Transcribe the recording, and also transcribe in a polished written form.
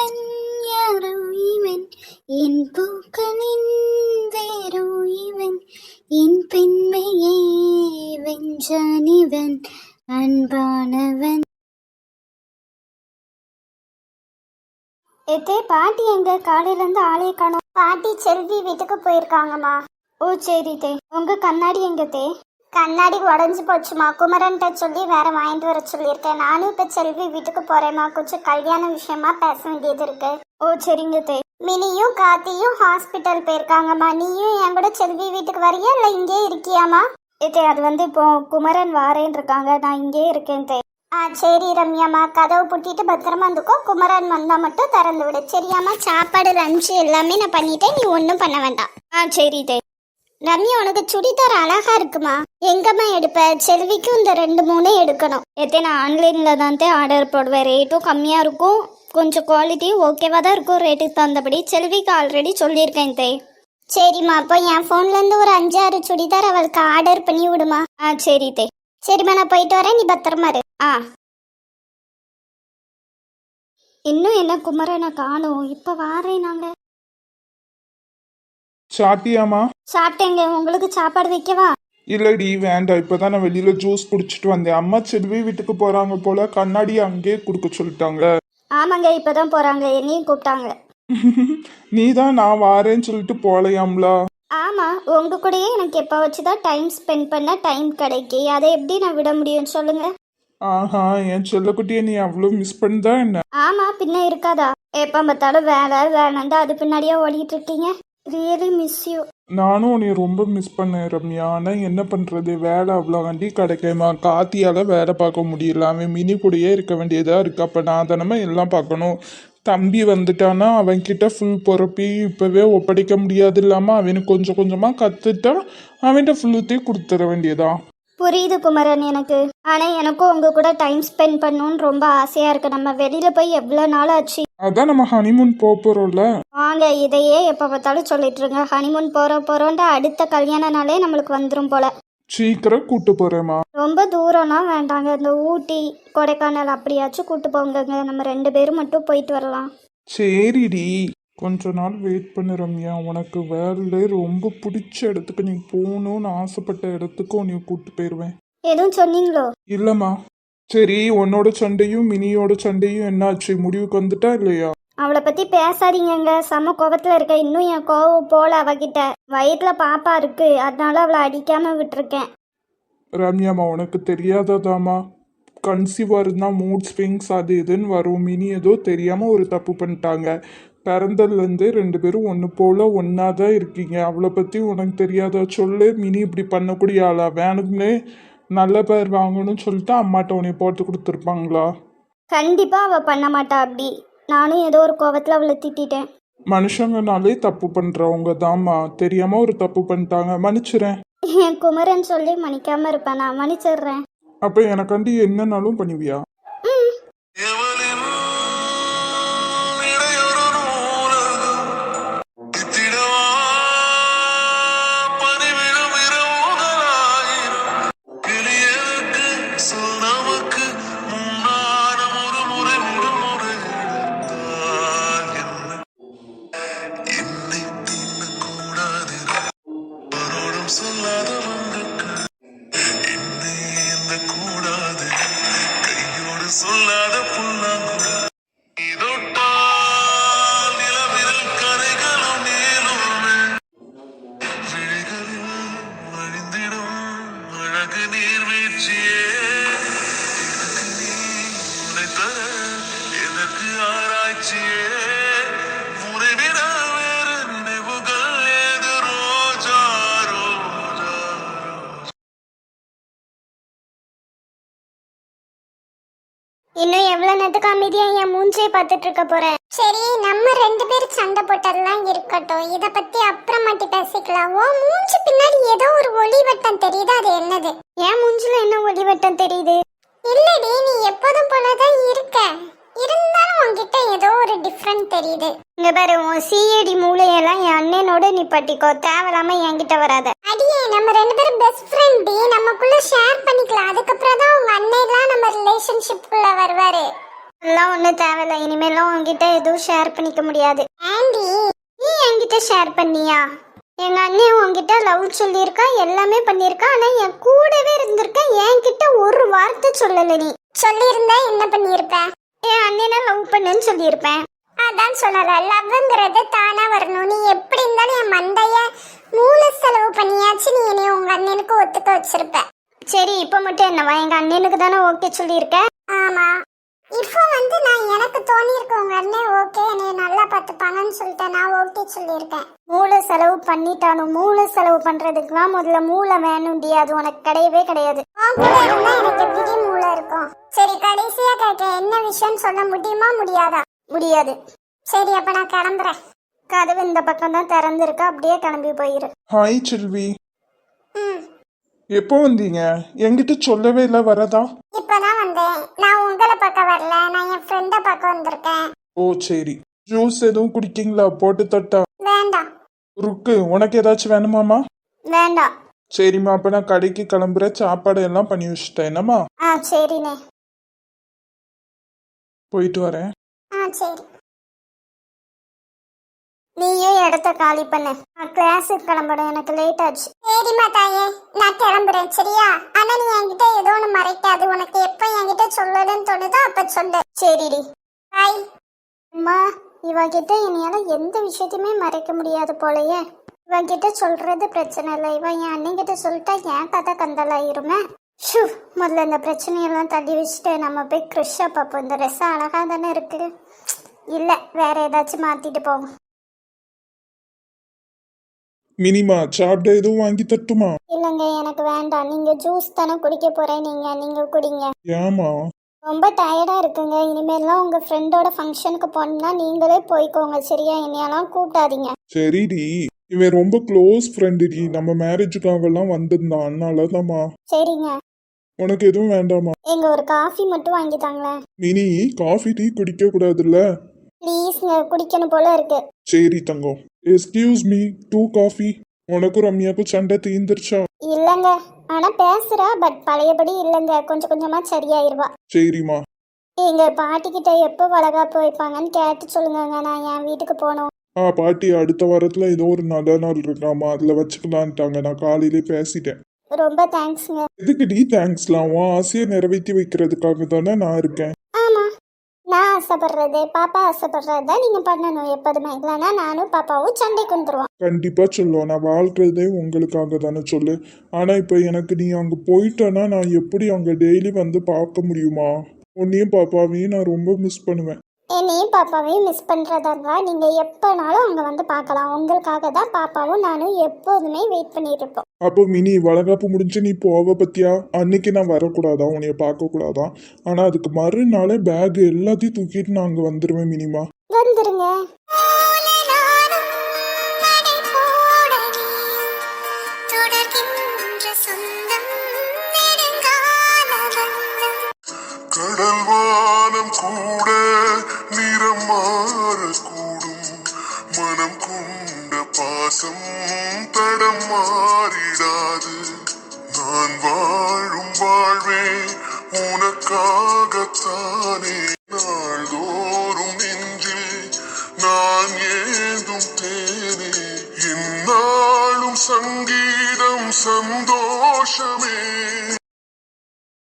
இவன் யாரோ இவன் என் பூக்களின் வேரோ இவன் என் பெண்மையை வென்றான் இவன் அன்பானவன். எத்தே பாட்டி எங்க? காலையில இருந்து ஆளைய காணோம். பாட்டி செல்வி வீட்டுக்கு போயிருக்காங்கம்மா. ஓ சரி தே. உங்க கண்ணாடி எங்க தே? கண்ணாடி உடஞ்சி போச்சுமா. குமரன்ட்ட சொல்லி வேற வாங்கிட்டு வர சொல்லியிருக்கேன். நானும் இப்ப செல்வி வீட்டுக்கு போறேம்மா. கொஞ்சம் கல்யாண விஷயமா பேச வேண்டியது இருக்கு. ஓ சரிங்க தே. மினியும் காத்தியும் ஹாஸ்பிட்டல் போயிருக்காங்கம்மா. நீயும் என் கூட செல்வி வீட்டுக்கு வரியா இல்ல இங்கே இருக்கியாமா? ஏத்தே அது இப்போ குமரன் வாரேன்னு இருக்காங்க, நான் இங்கே இருக்கேன் தே. சரி ரம்யாம்மா, கதவை பூட்டிட்டு பத்திரமா இருந்துக்கோ. குமரன் வந்தா மட்டும் திறந்து விடு சரியாம்மா? சாப்பாடு லஞ்சு எல்லாமே நான் பண்ணிட்டேன், நீ ஒன்றும் பண்ண வேண்டாம். சரி தே. ரம்யா உனக்கு சுடிதார் அழகா இருக்குமா, எங்கம்மா எடுப்ப? செல்விக்கும் இந்த 2-3 எடுக்கணும். நான் ஆன்லைன்ல தான் ஆர்டர் போடுவேன். ரேட்டும் கம்மியா இருக்கும், கொஞ்சம் குவாலிட்டியும் ஓகேவா தான் இருக்கும். ரேட்டுக்கு தகுந்தபடி செல்விக்கு ஆல்ரெடி சொல்லியிருக்கேன் தே. சரிம்மா, அப்போ என் போன்ல இருந்து ஒரு 5-6 சுடிதார் அவளுக்கு ஆர்டர் பண்ணி விடுமா? சரி தே. சரிம்மா, நான் போயிட்டு வரேன், நீ பத்திரமா இரு. இன்னும் என்ன குமரனை காணோம்? இப்ப வாரேன். நாங்க சாப்பிட்டியாமா? சாப்பிட்டேங்க. உங்களுக்கு சாப்பாடு வைக்கவா? இல்லடி வேண்டாம், இப்பதான் நான் வெளியில ஜூஸ் குடிச்சிட்டு வந்தேன். அம்மா செல்வி வீட்டுக்கு போறாங்க போல, கண்ணாடி அங்கேயே குடுக்க சொல்லிட்டாங்க. ஆமாங்க, இப்பதான் போறாங்க, என்னையும் கூப்பிட்டாங்க. நீ தான் நான் வாரேன்னு சொல்லிட்டு போலையாம்ல? ஆமா, உங்க கூடயே எனக்கு எப்ப வச்சுதான் டைம் ஸ்பெண்ட் பண்ண டைம் கிடைக்கி, அதை எப்படி நான் விட முடியும் சொல்லுங்க? ஆஹா, என் செல்லக்குட்டியை நீ அவ்வளவு மிஸ் பண்ணதா என்ன? ஆமா, பின்ன இருக்காதா? எப்ப பார்த்தாலும் வேலை வேணாண்டா அது பின்னாடியே ஓடிட்டு இருக்கீங்க. Really miss you. நானும் உன்னை ரொம்ப மிஸ் பண்ணேன் ரம்யா. ஆனா என்ன பண்றது, வேலை அவ்வளோ வண்டி கிடைக்குமா? காத்தியால வேலை பார்க்க முடியல, அவன் மினி கூடயே இருக்க வேண்டியதா இருக்கு. அப்ப நான் தானே எல்லாம் பார்க்கணும். தம்பி வந்துட்டானா அவன்கிட்ட ஃபுல் பொறுப்பி இப்பவே ஒப்படைக்க முடியாது. இல்லாம அவனுக்கு கொஞ்சம் கொஞ்சமா கத்துட்டா அவன்கிட்ட ஃபுல்லுத்தையும் கொடுத்துட வேண்டியதா. புரியுது குமரன் எனக்கு. ஆனா எனக்கும் உங்க கூட டைம் ஸ்பெண்ட் பண்ணணும்னு ரொம்ப ஆசையா இருக்கு. நம்ம வெளியில போய் எவ்வளவு நாள் ஆச்சு. அதான் நம்ம ஹனிமூன் போறோம்ல. வாங்க, இதையே எப்ப பார்த்தாலும் சொல்லிட்டு இருங்க. ஹனிமூன் போறோம்ட்டு அடுத்த கல்யாண நாளே நம்மளுக்கு வந்துரும் போல. சீக்கிரம் கூட்டு போறேமா. ரொம்ப தூரம்லாம் வேண்டாங்க, இந்த ஊட்டி கொடைக்கானல் அப்படியாச்சும் கூட்டு போங்கங்க. நம்ம 2 பேரும் மட்டும் போயிட்டு வரலாம். சரிடி, கொஞ்ச நாள் வெயிட் பண்ணு ரம்யா. உனக்கு வேலை ரொம்ப பிடிச்ச இடத்துக்கு நீ போகணும்னு ஆசைப்பட்ட இடத்துக்கு நீ கூட்டு போயிடுவேன். எதுவும் சொன்னீங்களோ? இல்லம்மா. சரி, உன்னோட சண்டையும் மினியோட சண்டையும் என்னாச்சு? முடிவுக்கு வந்துட்டா இல்லையா? அவளை பத்தி பேசாதீங்க, செம கோபத்துல இருக்க. இன்னும் என் கோவம் போல அவகிட்ட. வயிற்றுல பாப்பா இருக்கு, அதனால அவளை அடிக்காம விட்டுருக்கேன். ரம்யாமா, உனக்கு தெரியாததாமா, கன்சீவா இருந்தா மூட் ஸ்விங்ஸ் அது இதுன்னு வரும். மினி ஏதோ தெரியாம ஒரு தப்பு பண்ணிட்டாங்க. பிறந்ததுலேருந்து 2 பேரும் ஒன்று போல ஒன்னா தான் இருக்கீங்க. அவளை பத்தி உனக்கு தெரியாதா? சொல்லு. மினி இப்படி பண்ணக்கூடிய ஆளா? வேணும்னே நல்ல பேர் வாங்கணும்னு சொல்லிட்டு அம்மாட்ட உன்னை போட்டு கொடுத்துருப்பாங்களா? கண்டிப்பா அவ பண்ண மாட்டா அப்படி. நானும் ஏதோ ஒரு கோவத்துல அவளை திட்டிட்டேன். மனுஷங்கனாலே தப்பு பண்றவங்க தாம்மா. தெரியாம ஒரு தப்பு பண்ணிட்டாங்க, மன்னிச்சிடறேன். என் குமரன் சொல்லி மன்னிக்காம இருப்பேன், நான் மன்னிச்சிடுறேன். அப்ப எனக்காண்டி என்னன்னாலும் பண்ணுவியா? இன்னும் எவ்வளவு நேரத்துக்கு அமைதியா என் மூஞ்சே பார்த்துட்டு இருக்க போறேன்? சரி, நம்ம 2 பேரும் சண்டை போட்டதெல்லாம் இருக்கட்டும், இத பத்தி அப்புறமாட்டி பேசிக்கலாம். ஓ மூஞ்சி பின்னாடி ஏதோ ஒரு ஒளிவட்டம் தெரியுது, அது என்னது? என் மூஞ்சில என்ன ஒளிவட்டம் தெரியுது? இல்லடி, நீ எப்போதும் போலதான் இருக்க, இருந்தாலும் உன்கிட்ட ஏதோ ஒரு டிஃப்ரெண்ட் தெரியுது. இங்க பாரு, உன் சிஏடி மூளையெல்லாம் என் அண்ணனோட நீ பட்டிக்கோ, தேவையில்லாம என்கிட்ட வராத. அடியே, நம்ம 2 பேரும் பெஸ்ட் ஃப்ரெண்ட், நமக்குள்ள ஷேர் பண்ணிக்கலாம். அதுக்கப்புறம் தான் உங்க அண்ணன் எல்லாம் நம்ம ரிலேஷன்ஷிப்குள்ள வருவாரு. எல்லாம் ஒன்றும் தேவையில்ல. இனிமேலாம் உங்ககிட்ட எதுவும் ஷேர் பண்ணிக்க முடியாது. ஆண்டி, நீ என்கிட்ட ஷேர் பண்ணியா? எங்க அண்ணன் உன்கிட்ட லவ் சொல்லியிருக்கா, எல்லாமே பண்ணியிருக்கா. ஆனா என் கூடவே இருந்திருக்க, என்கிட்ட ஒரு வார்த்தை சொல்லல. நீ சொல்லியிருந்தா என்ன பண்ணியிருப்ப? என் அண்ணனை லவ் பண்ணுன்னு சொல்லியிருப்பேன். அதான் சொல்லல, லவ்ங்கிறது தானா வரணும். நீ எப்படி இருந்தாலும் என் மண்டைய மூணு செலவு பண்ணியாச்சு. நீ என்னை உங்க அண்ணனுக்கு ஒத்துக்க வச்சிருப்ப. சரி, இப்ப மட்டும் என்னவா? எங்க அண்ணனுக்கு தானே ஓகே சொல்லியிருக்க. ஆமா, இப்போ நான் எனக்கு தோணியிருக்க உங்க அண்ணன் ஓகே என்னை நல்லா பார்த்துப்பாங்கன்னு சொல்லிட்டு நான் ஓகே சொல்லியிருக்கேன். மூளை செலவு பண்ணிட்டாலும் மூளை செலவு பண்றதுக்குலாம் முதல்ல மூளை வேணும்டி. அது உனக்கு கிடையவே கிடையாது. எனக்கு விதி மூளை இருக்கும். சரி, கடைசியா கேட்க, என்ன விஷயம் சொல்ல முடியுமா முடியாதா? முடியாது. சரி, அப்ப நான் கிளம்புறேன். கதவு இந்த பக்கம் தான் திறந்துருக்கு, அப்படியே கிளம்பி போயிரு. ஹாய் செல்வி, எப்போ வந்தீங்க? என்கிட்ட சொல்லவே இல்லை வரதா? இப்பதான் வந்தேன். நான் உங்களை பார்க்க வரல, நான் என் ஃப்ரெண்ட பார்க்க வந்திருக்கேன். ஓ சரி. ஜூஸ் எதுவும் குடிக்கீங்களா? போட்டு தட்டா? வேண்டாம். ருக்கு, உனக்கு ஏதாச்சும் வேணுமாமா? வேண்டாம். சரிம்மா, அப்ப நான் கடைக்கு கிளம்புறேன். சாப்பாடு எல்லாம் பண்ணி வச்சுட்டேன். என்னம்மா? சரிண்ணே. போயிட்டு வரேன். சரி. நீயும் இடத்த காலி பண்ண. நான் கிளாஸுக்கு கிளம்பணும், எனக்கு லேட் ஆச்சு. சரிம்மா தாயே, நான் கிளம்புறேன். சரியா? ஆனா நீ என்கிட்ட ஏதோ ஒன்று மறைக்காது. உனக்கு எப்ப என்கிட்ட சொல்லலன்னு தோணுதோ அப்ப சொல்லு. சரிடி. பாய். அம்மா, இவகிட்ட என்னால எந்த விஷயத்தையுமே மறைக்க முடியாது போலயே. இவகிட்ட சொல்றது பிரச்சனை இல்லை. இவன் என் அண்ணங்கிட்ட சொல்லிட்டா என் கதை கந்தலாயிருமே. ஷூ, முதல்ல இந்த பிரச்சனையெல்லாம் தள்ளி வச்சுட்டு நம்ம போய் கிருஷ்ஷா பார்ப்போம். இந்த ட்ரெஸ் அழகா தானே இருக்கு. இல்லை, வேற ஏதாச்சும் மாத்திட்டு போவோம். மினிமா, சாப்பிட எதுவும் வாங்கி தட்டுமா? இல்லைங்க, எனக்கு வேண்டாம். நீங்க ஜூஸ் தானே குடிக்க போறேன். நீங்க குடிங்க. ஏமா? ரொம்ப டயர்டா இருக்குங்க. இனிமேல்லாம் உங்க ஃப்ரெண்டோட ஃபங்க்ஷனுக்கு போனா நீங்களே போய்க்கோங்க. சரியா? என்னையெல்லாம் கூப்பிடாதீங்க. சரிடி, இவன் ரொம்ப க்ளோஸ் ஃப்ரெண்டுடி. நம்ம மேரேஜுக்காகலாம் வந்திருந்தான், அதனாலதாம்மா. சரிங்க. உனக்கு எதுவும் வேண்டாமா? எங்க ஒரு காஃபி மட்டும் வாங்கி தாங்களேன். மினி, காஃபி டீ குடிக்க கூடாதுல்ல? ப்ளீஸ்ங்க, குடிக்கணும் போல இருக்கு. சரி தங்கம். Excuse me, 2 coffee. உனக்கும் ரம்யாக்கும் சண்டை தீந்துருச்சா? இல்லைங்க, ஆனா பேசுறா. பட் பழையபடி இல்லைங்க. கொஞ்சம் கொஞ்சமா சரியாயிருவா. சரிம்மா. எங்க பாட்டிக்கிட்ட எப்போ வளகாப்பு வைப்பாங்கன்னு கேட்டு சொல்லுங்க. நான் என் வீட்டுக்கு போகணும். பாட்டி அடுத்த வாரத்துல ஏதோ ஒரு நல்ல நாள் இருக்காமா, அதுல வச்சுக்கலான்ட்டாங்க. நான் காலையிலே பேசிட்டேன். ரொம்ப தேங்க்ஸ்ங்க. எதுக்குடி தேங்க்ஸ்லாம்? உன் ஆசையை நிறைவேற்றி வைக்கிறதுக்காக தானே நான் இருக்கேன். ஆமா, நான் ஆசைப்படுறது, பாப்பா ஆசைப்படுறத நீங்க பண்ணணும் எப்போதுமே. இல்லைன்னா நானும் பாப்பாவும் சண்டைக்கு வந்துருவோம். கண்டிப்பா சொல்லுவோம். நான் வாழ்றதே உங்களுக்காக தானே சொல்லு. ஆனா இப்ப எனக்கு நீ அங்க போயிட்டேன்னா நான் எப்படி அங்க டெய்லி வந்து பார்க்க முடியுமா? உன்னையும் பாப்பாவையும் நான் ரொம்ப மிஸ் பண்ணுவேன். என்னையும் பாப்பாவையும் மிஸ் பண்றதா இருந்தா நீங்க எப்பனாலும் அங்க வந்து பார்க்கலாம். உங்களுக்காக தான் பாப்பாவும் நானும் எப்போதுமே வெயிட் பண்ணிட்டு இருப்போம். அப்போ மினி, வளகாப்பு முடிஞ்சு நீ போவ பத்தியா? அன்னைக்கு நான் வரக்கூடாதா? உன்னைய பார்க்க கூடாதா? ஆனா அதுக்கு மறுநாளே பேக் எல்லாத்தையும் தூக்கிட்டு நான் அங்க வந்துருவேன். மினிமா, வந்துருங்க. கடல் வானம் கூட நிறம் மாறக்கூடும், மனம் கொண்ட பாசம் தடம் மாறிடாது. நான் வாழும் வாழ்வே உனக்காகத்தானே, நாள்தோறும் நெஞ்சில் நான் ஏதும் தேனே, என்னாலும் சங்கீதம் சந்தோஷமே.